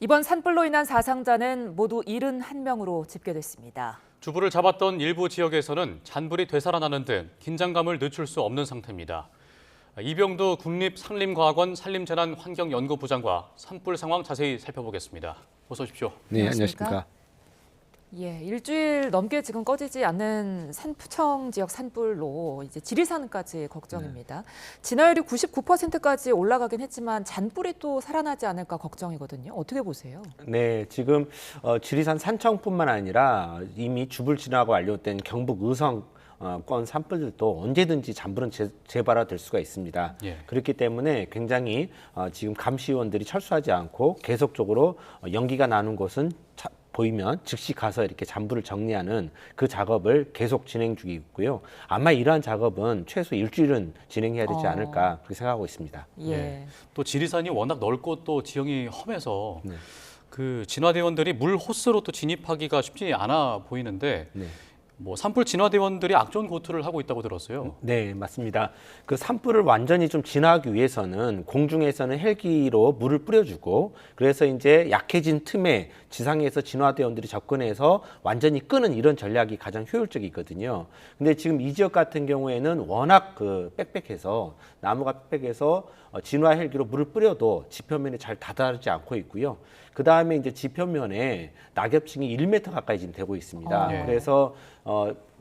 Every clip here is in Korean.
이번 산불로 인한 사상자는 모두 71명으로 집계됐습니다. 주부를 잡았던 일부 지역에서는 잔불이 되살아나는 등 긴장감을 늦출 수 없는 상태입니다. 이병두 국립산림과학원 산림재난환경연구부장과 산불 상황 자세히 살펴보겠습니다. 어서 오십시오. 네, 안녕하십니까. 예, 일주일 넘게 지금 꺼지지 않는 산청 지역 산불로 이제 지리산까지 걱정입니다. 진화율이 99%까지 올라가긴 했지만 잔불이 또 살아나지 않을까 걱정이거든요. 어떻게 보세요? 네, 지금 지리산 산청뿐만 아니라 이미 주불 진화가 완료된 경북 의성 건 산불들도 언제든지 잔불은 재발화될 수가 있습니다. 예. 그렇기 때문에 굉장히 지금 감시원들이 철수하지 않고 계속적으로 연기가 나는 곳은 보이면 즉시 가서 이렇게 잔불을 정리하는 그 작업을 계속 진행 중이고요. 아마 이러한 작업은 최소 일주일은 진행해야 되지 않을까 그렇게 생각하고 있습니다. 예. 네. 또 지리산이 워낙 넓고 또 지형이 험해서 네. 그 진화대원들이 물 호스로 또 진입하기가 쉽지 않아 보이는데 네. 뭐 산불 진화대원들이 악전고투를 하고 있다고 들었어요. 네, 맞습니다. 그 산불을 완전히 좀 진화하기 위해서는 공중에서는 헬기로 물을 뿌려주고 그래서 이제 약해진 틈에 지상에서 진화대원들이 접근해서 완전히 끄는 이런 전략이 가장 효율적이거든요. 근데 지금 이 지역 같은 경우에는 워낙 빽빽해서 나무가 빽빽해서 진화 헬기로 물을 뿌려도 지표면에 잘 다다르지 않고 있고요. 그 다음에 이제 지표면에 낙엽층이 1m 가까이 지금 되고 있습니다. 네. 그래서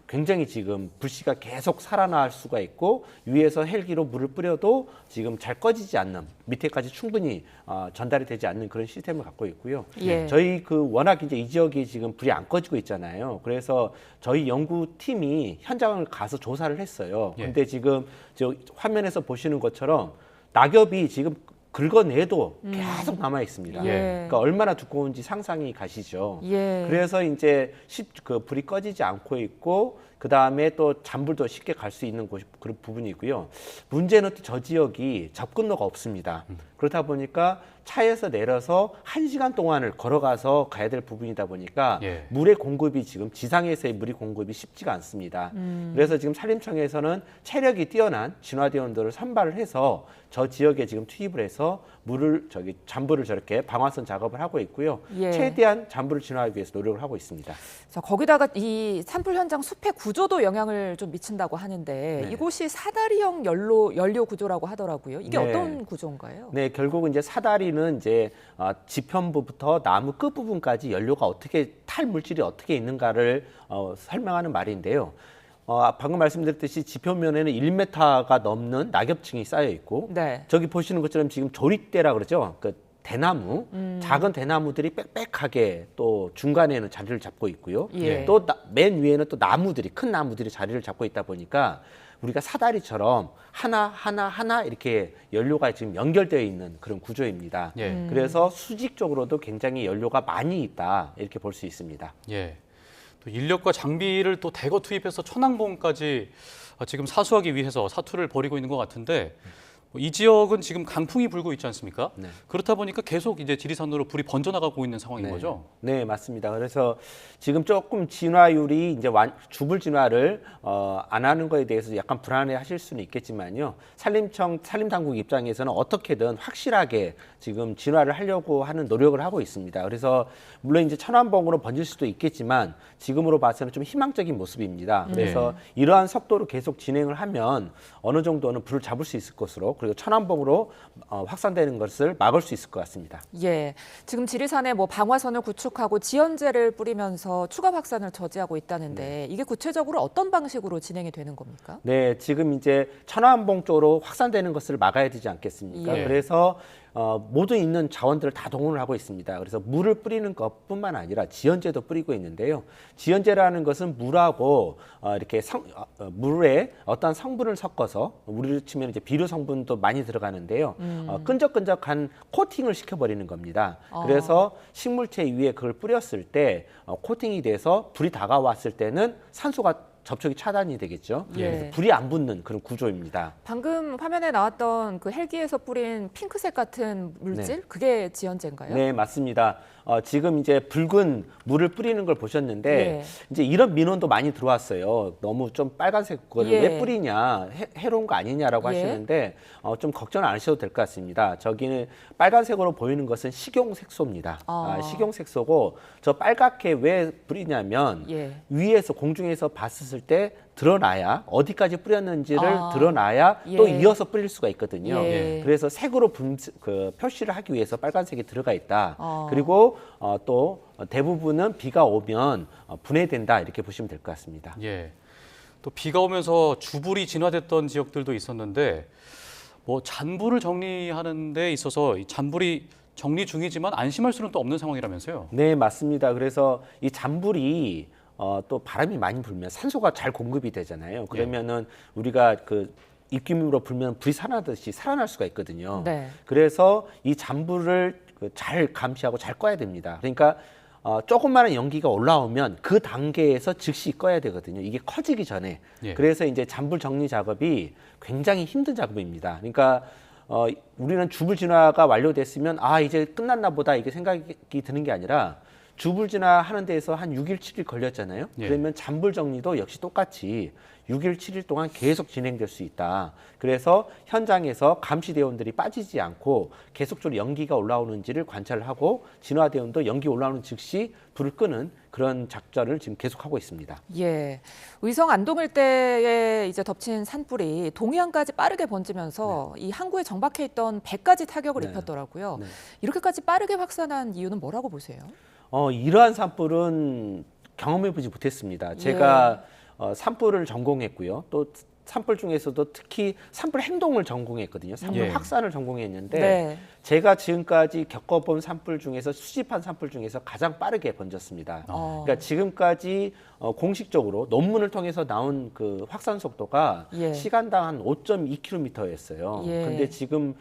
굉장히 지금 불씨가 계속 살아날 수가 있고 위에서 헬기로 물을 뿌려도 지금 잘 꺼지지 않는 밑에까지 충분히 전달이 되지 않는 그런 시스템을 갖고 있고요. 예. 저희 워낙 이제 이 지역이 지금 불이 안 꺼지고 있잖아요. 그래서 저희 연구팀이 현장을 가서 조사를 했어요. 예. 근데 지금 저 화면에서 보시는 것처럼 낙엽이 지금 긁어내도 계속 남아 있습니다. 예. 그러니까 얼마나 두꺼운지 상상이 가시죠. 예. 그래서 이제 불이 꺼지지 않고 있고 그 다음에 또 잔불도 쉽게 갈 수 있는 그런 부분이 있고요. 문제는 또 저 지역이 접근로가 없습니다. 그렇다 보니까 차에서 내려서 1시간 동안을 걸어가서 가야 될 부분이다 보니까 예. 물의 공급이 지금 지상에서의 물의 공급이 쉽지가 않습니다. 그래서 지금 산림청에서는 체력이 뛰어난 진화대원들을 선발을 해서 저 지역에 지금 투입을 해서 잔불을 저렇게 방화선 작업을 하고 있고요. 예. 최대한 잔불을 진화하기 위해서 노력을 하고 있습니다. 자, 거기다가 이 산불 현장 숲의 구조도 영향을 좀 미친다고 하는데 네. 이곳이 사다리형 연료 구조라고 하더라고요. 이게 네. 어떤 구조인가요? 네, 결국은 이제 사다리는 이제 지편부부터 나무 끝 부분까지 연료가 탈 물질이 어떻게 있는가를 설명하는 말인데요. 방금 말씀드렸듯이 지표면에는 1m가 넘는 낙엽층이 쌓여 있고, 네. 저기 보시는 것처럼 지금 조립대라 그러죠. 그 대나무, 작은 대나무들이 빽빽하게 또 중간에는 자리를 잡고 있고요. 예. 또 맨 위에는 또 큰 나무들이 자리를 잡고 있다 보니까 우리가 사다리처럼 하나 이렇게 연료가 지금 연결되어 있는 그런 구조입니다. 예. 그래서 수직적으로도 굉장히 연료가 많이 있다 이렇게 볼 수 있습니다. 예. 또 인력과 장비를 또 대거 투입해서 천왕봉까지 지금 사수하기 위해서 사투를 벌이고 있는 것 같은데 이 지역은 지금 강풍이 불고 있지 않습니까? 네. 그렇다 보니까 계속 이제 지리산으로 불이 번져나가고 있는 상황인 거죠. 네, 맞습니다. 그래서 지금 조금 진화율이 이제 주불 진화를 안 하는 거에 대해서 약간 불안해 하실 수는 있겠지만요. 산림당국 입장에서는 어떻게든 확실하게 지금 진화를 하려고 하는 노력을 하고 있습니다. 그래서 물론 이제 천왕봉으로 번질 수도 있겠지만 지금으로 봐서는 좀 희망적인 모습입니다. 그래서 이러한 속도로 계속 진행을 하면 어느 정도는 불을 잡을 수 있을 것으로 그리고 천왕봉으로 확산되는 것을 막을 수 있을 것 같습니다. 예, 지금 지리산에 뭐 방화선을 구축하고 지연제를 뿌리면서 추가 확산을 저지하고 있다는데 이게 구체적으로 어떤 방식으로 진행이 되는 겁니까? 네, 지금 이제 천안봉 쪽으로 확산되는 것을 막아야 되지 않겠습니까? 예. 그래서 모두 있는 자원들을 다 동원을 하고 있습니다. 그래서 물을 뿌리는 것뿐만 아니라 지연제도 뿌리고 있는데요. 지연제라는 것은 물하고 이렇게 물에 어떤 성분을 섞어서 우리로 치면 이제 비료 성분도 많이 들어가는데요. 끈적끈적한 코팅을 시켜버리는 겁니다. 그래서 식물체 위에 그걸 뿌렸을 때 코팅이 돼서 불이 다가왔을 때는 산소가 접촉이 차단이 되겠죠. 예. 그래서 불이 안 붙는 그런 구조입니다. 방금 화면에 나왔던 그 헬기에서 뿌린 핑크색 같은 물질, 네. 그게 지연제인가요? 네, 맞습니다. 지금 이제 붉은 물을 뿌리는 걸 보셨는데 예. 이제 이런 민원도 많이 들어왔어요. 너무 좀 빨간색 그거를 예. 왜 뿌리냐, 해로운 거 아니냐라고 예. 하시는데 좀 걱정 안 하셔도 될 것 같습니다. 저기는 빨간색으로 보이는 것은 식용색소입니다. 식용색소고 저 빨갛게 왜 뿌리냐면 예. 위에서 공중에서 봤을 때 드러나야 어디까지 뿌렸는지를 아. 드러나야 또 예. 이어서 뿌릴 수가 있거든요. 예. 그래서 색으로 표시를 하기 위해서 빨간색이 들어가 있다. 그리고 또 대부분은 비가 오면 분해된다 이렇게 보시면 될 것 같습니다. 예. 또 비가 오면서 주불이 진화됐던 지역들도 있었는데 뭐 잔불을 정리하는 데 있어서 이 잔불이 정리 중이지만 안심할 수는 또 없는 상황이라면서요. 네, 맞습니다. 그래서 이 잔불이 또 바람이 많이 불면 산소가 잘 공급이 되잖아요. 그러면은 우리가 그 입김으로 불면 불이 살아나듯이 살아날 수가 있거든요. 네. 그래서 이 잔불을 잘 감시하고 잘 꺼야 됩니다. 그러니까 조금만한 연기가 올라오면 그 단계에서 즉시 꺼야 되거든요. 이게 커지기 전에. 예. 그래서 이제 잔불 정리 작업이 굉장히 힘든 작업입니다. 그러니까 우리는 주불 진화가 완료됐으면 이제 끝났나 보다 이게 생각이 드는 게 아니라 주불 진화하는 데에서 한 6일, 7일 걸렸잖아요. 예. 그러면 잔불 정리도 역시 똑같이 6일, 7일 동안 계속 진행될 수 있다. 그래서 현장에서 감시대원들이 빠지지 않고 계속적으로 연기가 올라오는지를 관찰하고 진화대원도 연기 올라오는 즉시 불을 끄는 그런 작전을 지금 계속하고 있습니다. 예. 의성 안동 일대에 이제 덮친 산불이 동해안까지 빠르게 번지면서 이 항구에 정박해 있던 배까지 타격을 네. 입혔더라고요. 네. 이렇게까지 빠르게 확산한 이유는 뭐라고 보세요? 이러한 산불은 경험해보지 못했습니다. 제가 산불을 전공했고요. 또 산불 중에서도 특히 산불 행동을 전공했거든요. 산불 예. 확산을 전공했는데 네. 제가 지금까지 겪어본 산불 중에서 수집한 산불 중에서 가장 빠르게 번졌습니다. 그러니까 지금까지 공식적으로 논문을 통해서 나온 그 확산 속도가 예. 시간당 한 5.2km였어요. 예. 근데 지금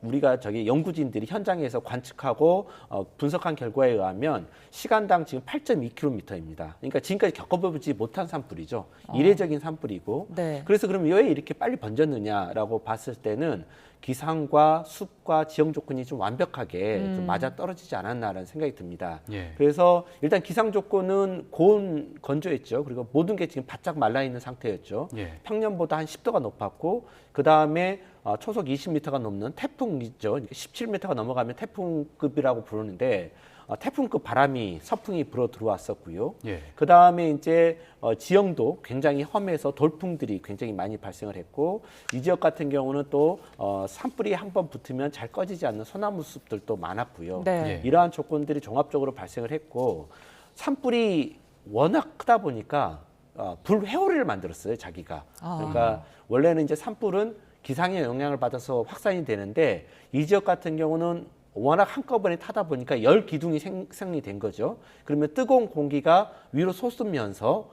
우리가 저기 연구진들이 현장에서 관측하고 분석한 결과에 의하면 시간당 지금 8.2km입니다. 그러니까 지금까지 겪어보지 못한 산불이죠. 이례적인 산불이고. 네. 그래서 그럼 왜 이렇게 빨리 번졌느냐라고 봤을 때는 기상과 숲과 지형 조건이 좀 완벽하게 좀 맞아 떨어지지 않았나라는 생각이 듭니다. 예. 그래서 일단 기상 조건은 고온 건조했죠. 그리고 모든 게 지금 바짝 말라 있는 상태였죠. 예. 평년보다 한 10도가 높았고 그 다음에 초속 20m가 넘는 태풍 있죠. 17m가 넘어가면 태풍급이라고 부르는데 태풍급 바람이 서풍이 불어 들어왔었고요. 예. 그 다음에 이제 지형도 굉장히 험해서 돌풍들이 굉장히 많이 발생을 했고 이 지역 같은 경우는 또 산불이 한번 붙으면 잘 꺼지지 않는 소나무 숲들도 많았고요. 네. 예. 이러한 조건들이 종합적으로 발생을 했고 산불이 워낙 크다 보니까 불 회오리를 만들었어요, 자기가. 그러니까 원래는 이제 산불은 기상의 영향을 받아서 확산이 되는데 이 지역 같은 경우는 워낙 한꺼번에 타다 보니까 열 기둥이 생성이 된 거죠. 그러면 뜨거운 공기가 위로 솟으면서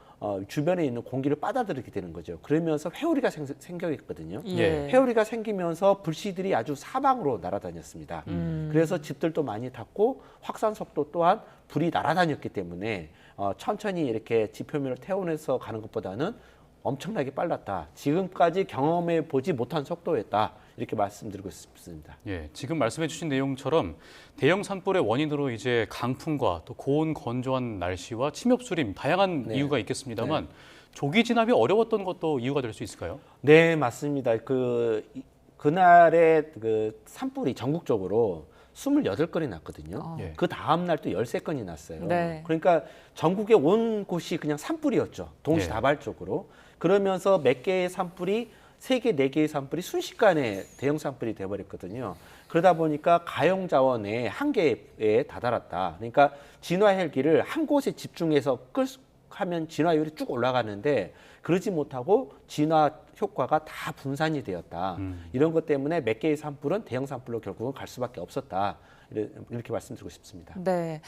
주변에 있는 공기를 빨아들이게 되는 거죠. 그러면서 회오리가 생겨있거든요. 예. 회오리가 생기면서 불씨들이 아주 사방으로 날아다녔습니다. 그래서 집들도 많이 탔고 확산 속도 또한 불이 날아다녔기 때문에 천천히 이렇게 지표면을 태우면서 가는 것보다는 엄청나게 빨랐다. 지금까지 경험해 보지 못한 속도였다. 이렇게 말씀드리고 싶습니다. 예, 지금 말씀해 주신 내용처럼 대형 산불의 원인으로 이제 강풍과 또 고온 건조한 날씨와 침엽수림 다양한 네. 이유가 있겠습니다만 조기 진압이 어려웠던 것도 이유가 될 수 있을까요? 네, 맞습니다. 그날의 그 산불이 전국적으로 28건이 났거든요. 예. 그 다음 날 또 13건이 났어요. 네. 그러니까 전국에 온 곳이 그냥 산불이었죠. 동시다발적으로. 그러면서 몇 개의 산불이 3개, 4개의 산불이 순식간에 대형 산불이 돼버렸거든요. 그러다 보니까 가용 자원의 한계에 다다랐다. 그러니까 진화 헬기를 한 곳에 집중해서 하면 진화율이 쭉 올라가는데 그러지 못하고 진화 효과가 다 분산이 되었다. 이런 것 때문에 몇 개의 산불은 대형 산불로 결국은 갈 수밖에 없었다. 이렇게 말씀드리고 싶습니다. 네.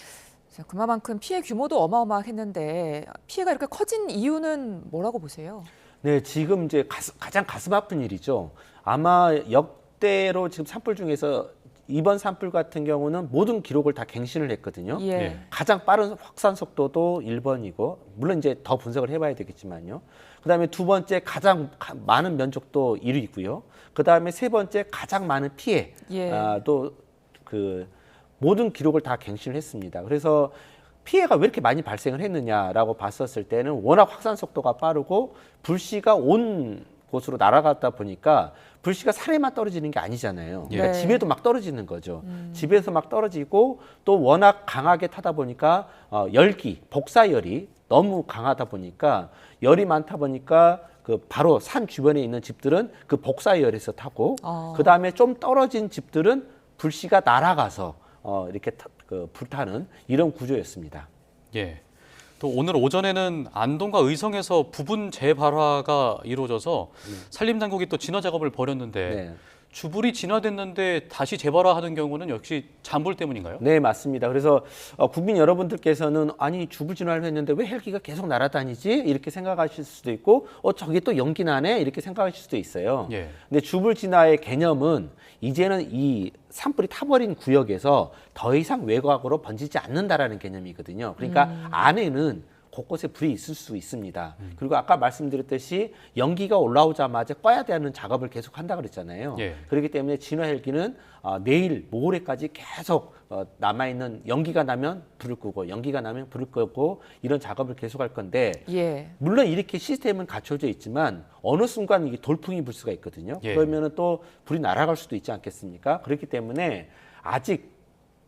그만큼 피해 규모도 어마어마했는데 피해가 이렇게 커진 이유는 뭐라고 보세요? 네, 지금 이제 가장 가슴 아픈 일이죠. 아마 역대로 지금 산불 중에서 이번 산불 같은 경우는 모든 기록을 다 갱신을 했거든요. 예. 네. 가장 빠른 확산 속도도 1번이고 물론 이제 더 분석을 해봐야 되겠지만요. 그다음에 두 번째 가장 많은 면적도 1위고요. 그다음에 세 번째 가장 많은 피해 예. 또 그 모든 기록을 다 갱신을 했습니다. 그래서 피해가 왜 이렇게 많이 발생을 했느냐라고 봤었을 때는 워낙 확산 속도가 빠르고 불씨가 온 곳으로 날아갔다 보니까 불씨가 산에만 떨어지는 게 아니잖아요. 그러니까 네. 집에도 막 떨어지는 거죠. 집에서 막 떨어지고 또 워낙 강하게 타다 보니까 열기, 복사열이 너무 강하다 보니까 열이 많다 보니까 그 바로 산 주변에 있는 집들은 그 복사열에서 타고 그 다음에 좀 떨어진 집들은 불씨가 날아가서 이렇게 불타는 이런 구조였습니다. 예. 또 오늘 오전에는 안동과 의성에서 부분 재발화가 이루어져서 산림당국이 또 진화 작업을 벌였는데 네. 주불이 진화됐는데 다시 재발화하는 경우는 역시 잔불 때문인가요? 네, 맞습니다. 그래서 국민 여러분들께서는 아니 주불 진화를 했는데 왜 헬기가 계속 날아다니지? 이렇게 생각하실 수도 있고 저기 또 연기 나네? 이렇게 생각하실 수도 있어요. 예. 근데 주불 진화의 개념은 이제는 이 산불이 타버린 구역에서 더 이상 외곽으로 번지지 않는다라는 개념이거든요. 그러니까 안에는 곳곳에 불이 있을 수 있습니다. 그리고 아까 말씀드렸듯이 연기가 올라오자마자 꺼야 되는 작업을 계속 한다 그랬잖아요. 예. 그렇기 때문에 진화 헬기는 내일 모레까지 계속 남아있는 연기가 나면 불을 끄고 연기가 나면 불을 끄고 이런 작업을 계속할 건데 예. 물론 이렇게 시스템은 갖춰져 있지만 어느 순간 이게 돌풍이 불 수가 있거든요. 예. 그러면은 또 불이 날아갈 수도 있지 않겠습니까? 그렇기 때문에 아직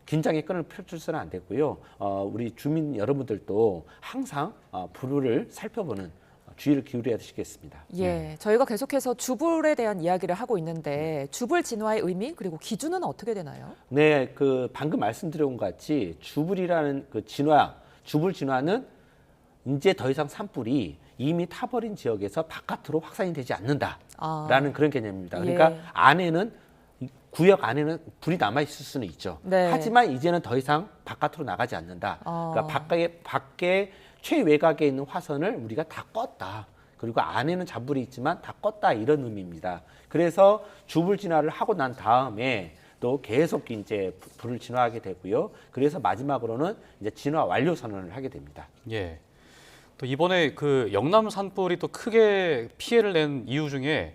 긴장의 끈을 펼쳐서는 안 되고요. 우리 주민 여러분들도 항상 불을 살펴보는 주의를 기울여야 되시겠습니다. 예. 저희가 계속해서 주불에 대한 이야기를 하고 있는데 주불 진화의 의미 그리고 기준은 어떻게 되나요? 네, 그 방금 말씀드린 것 같이 주불이라는 그 주불 진화는 이제 더 이상 산불이 이미 타버린 지역에서 바깥으로 확산이 되지 않는다라는 그런 개념입니다. 그러니까 예. 안에는 구역 안에는 불이 남아 있을 수는 있죠. 네. 하지만 이제는 더 이상 바깥으로 나가지 않는다. 그러니까 밖에 최외곽에 있는 화선을 우리가 다 껐다. 그리고 안에는 잔불이 있지만 다 껐다 이런 의미입니다. 그래서 주불 진화를 하고 난 다음에 또 계속 이제 불을 진화하게 되고요. 그래서 마지막으로는 이제 진화 완료 선언을 하게 됩니다. 예. 또 이번에 그 영남 산불이 또 크게 피해를 낸 이유 중에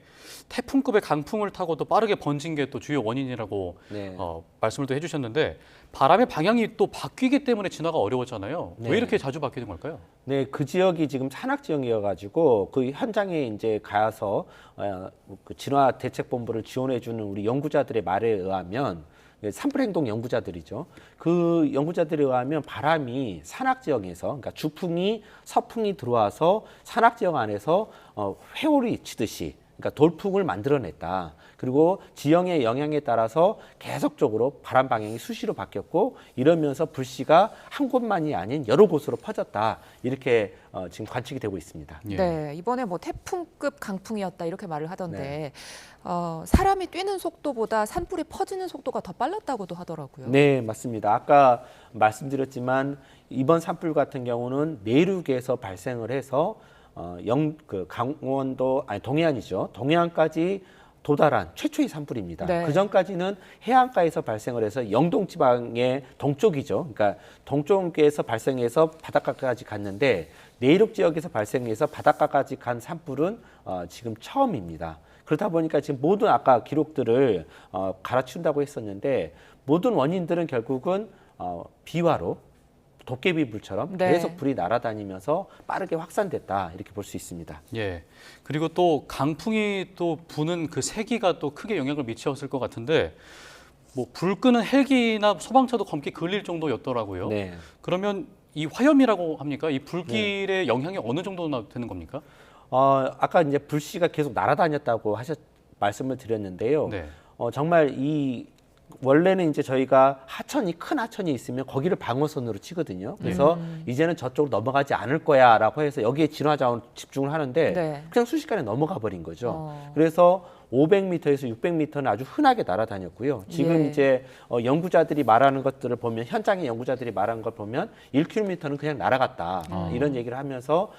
태풍급의 강풍을 타고 또 빠르게 번진 게 또 주요 원인이라고 네. 말씀을 또 해주셨는데 바람의 방향이 또 바뀌기 때문에 진화가 어려웠잖아요. 네. 왜 이렇게 자주 바뀌는 걸까요? 네, 그 지역이 지금 산악 지역이어가지고 그 현장에 이제 가서 그 진화 대책본부를 지원해주는 우리 연구자들의 말에 의하면 산불행동 연구자들이죠. 그 연구자들에 의하면 바람이 산악 지역에서 그러니까 주풍이 서풍이 들어와서 산악 지역 안에서 회오리 치듯이 그러니까 돌풍을 만들어냈다. 그리고 지형의 영향에 따라서 계속적으로 바람 방향이 수시로 바뀌었고 이러면서 불씨가 한 곳만이 아닌 여러 곳으로 퍼졌다. 이렇게 지금 관측이 되고 있습니다. 예. 네. 이번에 뭐 태풍급 강풍이었다 이렇게 말을 하던데 네. 사람이 뛰는 속도보다 산불이 퍼지는 속도가 더 빨랐다고도 하더라고요. 네, 맞습니다. 아까 말씀드렸지만 이번 산불 같은 경우는 내륙에서 발생을 해서 강원도 동해안이죠. 동해안까지 도달한 최초의 산불입니다. 네. 그 전까지는 해안가에서 발생을 해서 영동 지방의 동쪽이죠. 그러니까 동쪽에서 발생해서 바닷가까지 갔는데 내륙 지역에서 발생해서 바닷가까지 간 산불은 지금 처음입니다. 그러다 보니까 지금 모든 아까 기록들을 갈아치운다고 했었는데 모든 원인들은 결국은 비화로 도깨비 불처럼 네. 계속 불이 날아다니면서 빠르게 확산됐다 이렇게 볼 수 있습니다. 예. 그리고 또 강풍이 또 부는 그 세기가 또 크게 영향을 미쳤을 것 같은데 뭐 불 끄는 헬기나 소방차도 검게 걸릴 정도였더라고요. 네. 그러면 이 화염이라고 합니까? 이 불길의 영향이 어느 정도나 되는 겁니까? 아까 이제 불씨가 계속 날아다녔다고 말씀을 드렸는데요. 네. 정말 원래는 이제 저희가 큰 하천이 있으면 거기를 방어선으로 치거든요. 그래서 이제는 저쪽으로 넘어가지 않을 거야라고 해서 여기에 진화 자원 집중을 하는데 네. 그냥 순식간에 넘어가 버린 거죠. 그래서 500m에서 600m는 아주 흔하게 날아다녔고요. 지금 예. 이제 연구자들이 말하는 것들을 보면 현장의 연구자들이 말하는 걸 보면 1km는 그냥 날아갔다 이런 얘기를 하면서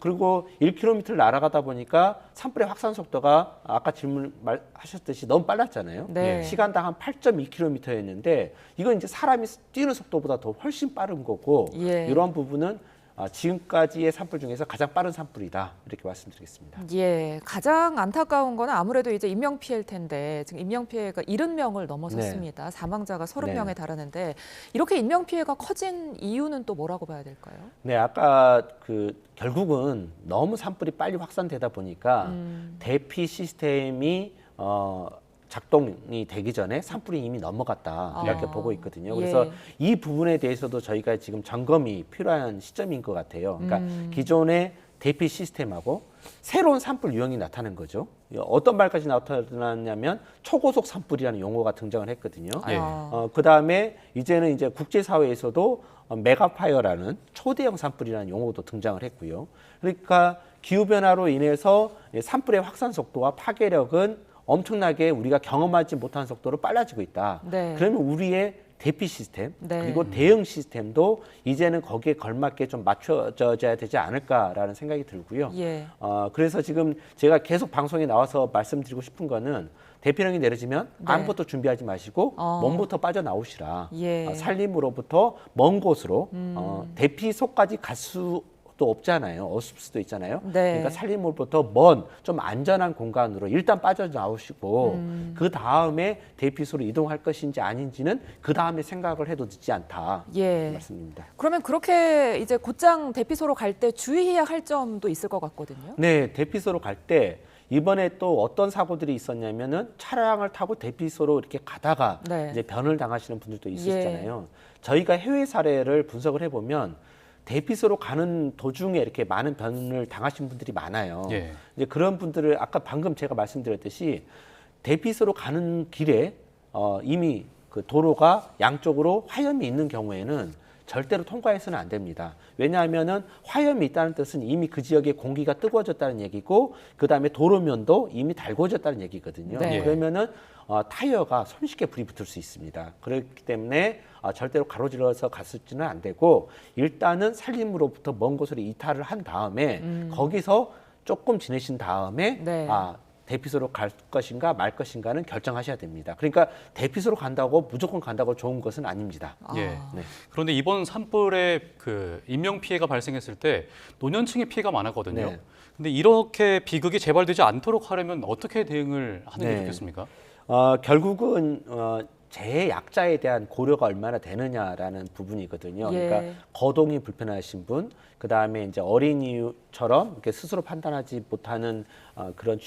그리고 1km를 날아가다 보니까 산불의 확산 속도가 아까 질문하셨듯이 너무 빨랐잖아요. 네. 시간당 한 8.2km였는데 이건 이제 사람이 뛰는 속도보다 더 훨씬 빠른 거고 예. 이런 부분은 지금까지의 산불 중에서 가장 빠른 산불이다 이렇게 말씀드리겠습니다. 예, 가장 안타까운 거는 아무래도 이제 인명 피해일 텐데 지금 인명 피해가 70명을 넘어섰습니다. 사망자가 30명에 네. 달하는데 이렇게 인명 피해가 커진 이유는 또 뭐라고 봐야 될까요? 네, 아까 결국은 너무 산불이 빨리 확산되다 보니까 대피 시스템이 작동이 되기 전에 산불이 이미 넘어갔다 이렇게 보고 있거든요. 그래서 예. 이 부분에 대해서도 저희가 지금 점검이 필요한 시점인 것 같아요. 그러니까 기존의 대피 시스템하고 새로운 산불 유형이 나타난 거죠. 어떤 말까지 나타났냐면 초고속 산불이라는 용어가 등장을 했거든요. 예. 그다음에 이제는 이제 국제사회에서도 메가파이어라는 초대형 산불이라는 용어도 등장을 했고요. 그러니까 기후변화로 인해서 산불의 확산 속도와 파괴력은 엄청나게 우리가 경험하지 못한 속도로 빨라지고 있다. 네. 그러면 우리의 대피 시스템 네. 그리고 대응 시스템도 이제는 거기에 걸맞게 좀 맞춰져야 되지 않을까라는 생각이 들고요. 예. 그래서 지금 제가 계속 방송에 나와서 말씀드리고 싶은 거는 대피령이 내려지면 네. 아무것도 준비하지 마시고 몸부터 빠져나오시라. 예. 산림으로부터 먼 곳으로 대피소까지 갈 수도 없잖아요. 없을 수도 있잖아요. 네. 그러니까 산림으로부터 먼 좀 안전한 공간으로 일단 빠져나오시고 그 다음에 대피소로 이동할 것인지 아닌지는 그 다음에 생각을 해도 늦지 않다. 예. 말씀입니다. 그러면 그렇게 이제 곧장 대피소로 갈 때 주의해야 할 점도 있을 것 같거든요. 네, 대피소로 갈 때 이번에 또 어떤 사고들이 있었냐면은 차량을 타고 대피소로 이렇게 가다가 네. 이제 변을 당하시는 분들도 있으시잖아요. 저희가 해외 사례를 분석을 해보면 대피소로 가는 도중에 이렇게 많은 변을 당하신 분들이 많아요. 예. 이제 그런 분들을 아까 방금 제가 말씀드렸듯이 대피소로 가는 길에 이미 그 도로가 양쪽으로 화염이 있는 경우에는 절대로 통과해서는 안 됩니다. 왜냐하면은 화염이 있다는 뜻은 이미 그 지역의 공기가 뜨거워졌다는 얘기고 그 다음에 도로면도 이미 달궈졌다는 얘기거든요. 네. 그러면은 타이어가 손쉽게 불이 붙을 수 있습니다. 그렇기 때문에 절대로 가로질러서 갔을지는 안 되고 일단은 산림으로부터 먼 곳으로 이탈을 한 다음에 거기서 조금 지내신 다음에 네. 대피소로 갈 것인가 말 것인가는 결정하셔야 됩니다. 그러니까 대피소로 간다고 무조건 간다고 좋은 것은 아닙니다. 예. 네. 그런데 이번 산불에 그 인명 피해가 발생했을 때 노년층의 피해가 많았거든요. 네. 근데 이렇게 비극이 재발되지 않도록 하려면 어떻게 대응을 하는 게 네. 좋겠습니까? 결국은 재약자에 대한 고려가 얼마나 되느냐라는 부분이거든요. 예. 그러니까 거동이 불편하신 분, 그 다음에 이제 어린이처럼 이렇게 스스로 판단하지 못하는 그런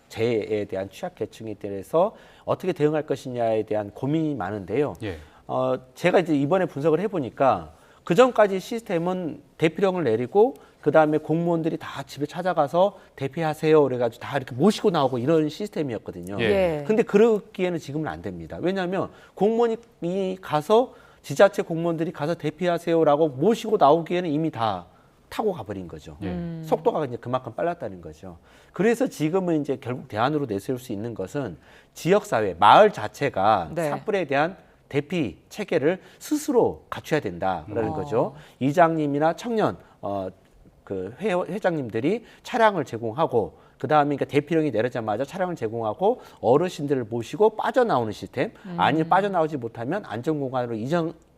재해에 대한 취약계층에 대해서 어떻게 대응할 것이냐에 대한 고민이 많은데요. 예. 제가 이제 이번에 분석을 해보니까 그 전까지 시스템은 대피령을 내리고 그 다음에 공무원들이 다 집에 찾아가서 대피하세요 그래가지고 다 이렇게 모시고 나오고 이런 시스템이었거든요. 예. 근데 그러기에는 지금은 안 됩니다. 왜냐하면 공무원이 가서 지자체 공무원들이 가서 대피하세요라고 모시고 나오기에는 이미 다 타고 가버린 거죠. 속도가 이제 그만큼 빨랐다는 거죠. 그래서 지금은 이제 결국 대안으로 내세울 수 있는 것은 지역사회, 마을 자체가 네. 산불에 대한 대피 체계를 스스로 갖춰야 된다라는 거죠. 이장님이나 청년 그 회장님들이 차량을 제공하고 그 다음에 그러니까 대피령이 내리자마자 차량을 제공하고 어르신들을 모시고 빠져나오는 시스템, 아니면 빠져나오지 못하면 안전공간으로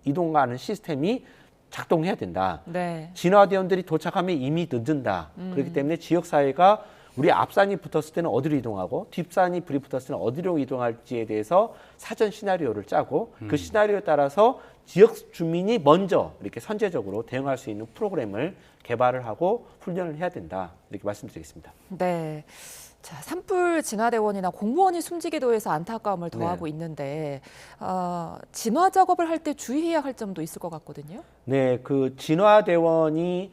이동하는 시스템이 작동해야 된다. 네. 진화대원들이 도착하면 이미 늦는다. 그렇기 때문에 지역사회가 우리 앞산이 붙었을 때는 어디로 이동하고 뒷산이 불이 붙었을 때는 어디로 이동할지에 대해서 사전 시나리오를 짜고 그 시나리오에 따라서 지역 주민이 먼저 이렇게 선제적으로 대응할 수 있는 프로그램을 개발을 하고 훈련을 해야 된다. 이렇게 말씀드리겠습니다. 네. 자, 산불 진화대원이나 공무원이 숨지기도 해서 안타까움을 더하고 있는데 진화 작업을 할 때 주의해야 할 점도 있을 것 같거든요. 네, 그 진화대원이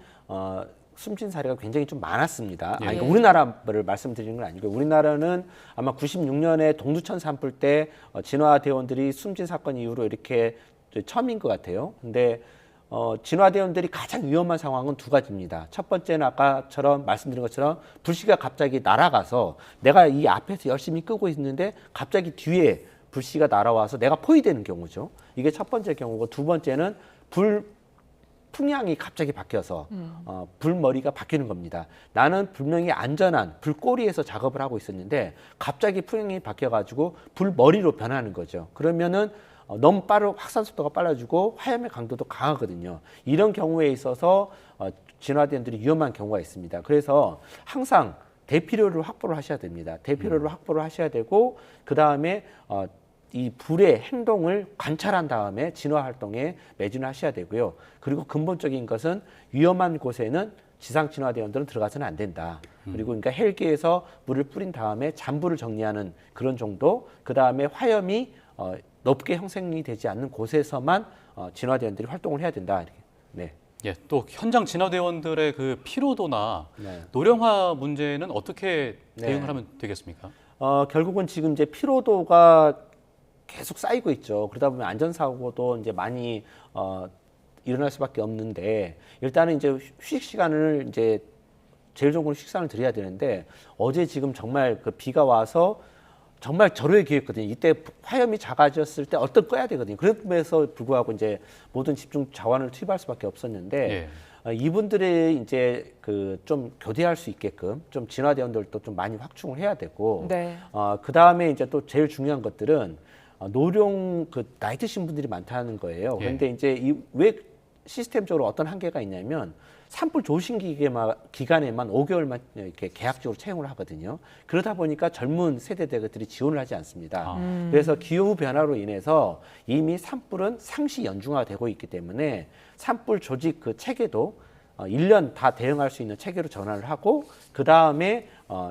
숨진 사례가 굉장히 좀 많았습니다. 예. 그러니까 우리나라를 말씀드리는 건 아니고요. 우리나라는 아마 96년에 동두천 산불 때 진화대원들이 숨진 사건 이후로 이렇게 처음인 것 같아요. 근데 진화대원들이 가장 위험한 상황은 두 가지입니다. 첫 번째는 아까처럼 말씀드린 것처럼 불씨가 갑자기 날아가서 내가 이 앞에서 열심히 끄고 있는데 갑자기 뒤에 불씨가 날아와서 내가 포위되는 경우죠. 이게 첫 번째 경우고, 두 번째는 풍향이 갑자기 바뀌어서 불머리가 바뀌는 겁니다. 나는 분명히 안전한 불꼬리에서 작업을 하고 있었는데 갑자기 풍향이 바뀌어가지고 불머리로 변하는 거죠. 그러면은 너무 확산 속도가 빨라지고 화염의 강도도 강하거든요. 이런 경우에 있어서 진화대원들이 위험한 경우가 있습니다. 그래서 항상 대피료를 확보를 하셔야 됩니다. 대피료를 확보를 하셔야 되고, 그 다음에 이 불의 행동을 관찰한 다음에 진화 활동에 매진을 하셔야 되고요. 그리고 근본적인 것은 위험한 곳에는 지상 진화대원들은 들어가서는 안 된다. 그리고 그러니까 헬기에서 물을 뿌린 다음에 잔불을 정리하는 그런 정도, 그 다음에 화염이 높게 형성이 되지 않는 곳에서만 진화대원들이 활동을 해야 된다. 이렇게. 네. 예, 또 현장 진화대원들의 그 피로도나 네. 노령화 문제는 어떻게 네. 대응을 하면 되겠습니까? 결국은 지금 이제 피로도가 계속 쌓이고 있죠. 그러다 보면 안전사고도 이제 많이 일어날 수밖에 없는데, 일단은 이제 휴식 시간을 이제 제일 좋은 건 식사를 드려야 되는데, 어제 지금 정말 그 비가 와서 정말 절호의 기회였거든요. 이때 화염이 작아졌을 때 얼른 꺼야 되거든요. 그럼에도 불구하고 이제 모든 집중 자원을 투입할 수밖에 없었는데, 이분들의 이제 그 좀 교대할 수 있게끔 좀 진화대원들도 좀 많이 확충을 해야 되고, 네. 그 다음에 이제 또 제일 중요한 것들은 노령 나이 드신 분들이 많다는 거예요. 그런데 이제 왜 시스템적으로 어떤 한계가 있냐면, 산불 조신 기간에만 5개월만 이렇게 계약적으로 채용을 하거든요. 그러다 보니까 젊은 세대들이 지원을 하지 않습니다. 그래서 기후 변화로 인해서 이미 산불은 상시 연중화가 되고 있기 때문에 산불 조직 그 체계도 1년 다 대응할 수 있는 체계로 전환을 하고, 그 다음에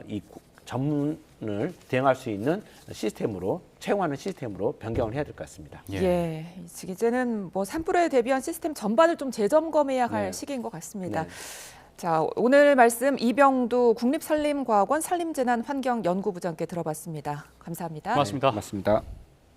이 전문을 대응할 수 있는 시스템으로, 채용하는 시스템으로 변경을 해야 될 것 같습니다. 예. 이제는 뭐 산불에 대비한 시스템 전반을 좀 재점검해야 할 네. 시기인 것 같습니다. 네. 자, 오늘 말씀 이병두 국립산림과학원 산림재난환경연구부장께 들어봤습니다. 감사합니다. 고맙습니다. 맞습니다.